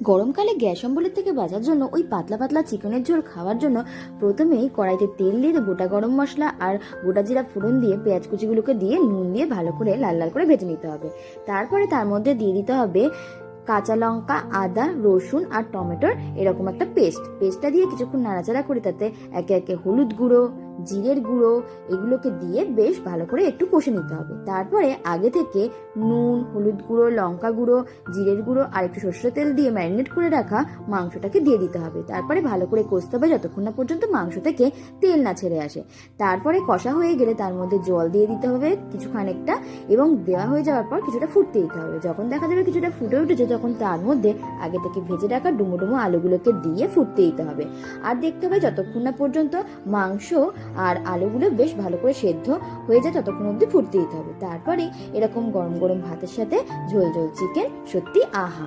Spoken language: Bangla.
গরমকালে গ্যাস অম্বলের থেকে বাঁচার জন্য ওই পাতলা পাতলা চিকেনের ঝোল খাওয়ার জন্য প্রথমেই কড়াইতে তেল দিয়ে গোটা গরম মশলা আর গোটা জিরা ফোড়ন দিয়ে পেঁয়াজ কুচিগুলোকে দিয়ে নুন দিয়ে ভালো করে লাল লাল করে ভেজে নিতে হবে। তারপরে তার মধ্যে দিয়ে দিতে হবে কাঁচা লঙ্কা, আদা, রসুন আর টমেটোর এরকম একটা পেস্টটা দিয়ে কিছুক্ষণ নাড়াচাড়া করে তাতে একে একে হলুদ গুঁড়ো, জিরের গুঁড়ো এগুলোকে দিয়ে বেশ ভালো করে একটু কষে নিতে হবে। তারপরে আগে থেকে নুন, হলুদ গুঁড়ো, লঙ্কা গুঁড়ো, জিরের গুঁড়ো আর একটু সরষের তেল দিয়ে ম্যারিনেট করে রাখা মাংসটাকে দিয়ে দিতে হবে। তারপরে ভালো করে কষতে হবে যতক্ষণ না পর্যন্ত মাংস থেকে তেল না ছেড়ে আসে। তারপরে কষা হয়ে গেলে তার মধ্যে জল দিয়ে দিতে হবে কিছু খানিকটা, এবং দেওয়া হয়ে যাওয়ার পর কিছুটা ফুটতে দিতে হবে। যখন দেখা যাবে কিছুটা ফুটে উঠেছে তখন তার মধ্যে আগে থেকে ভেজে রাখা ডুমো ডুমো আলুগুলোকে দিয়ে ফুটতে দিতে হবে। আর দেখতে হবে যতক্ষণ না পর্যন্ত মাংস আর আলুগুলো বেশ ভালো করে সেদ্ধ হয়ে যায় ততক্ষণ অবধি ফুটতে দিতে হবে। তারপরে এরকম গরম গরম ভাতের সাথে ঝোল ঝোল চিকেন সত্যি আহা।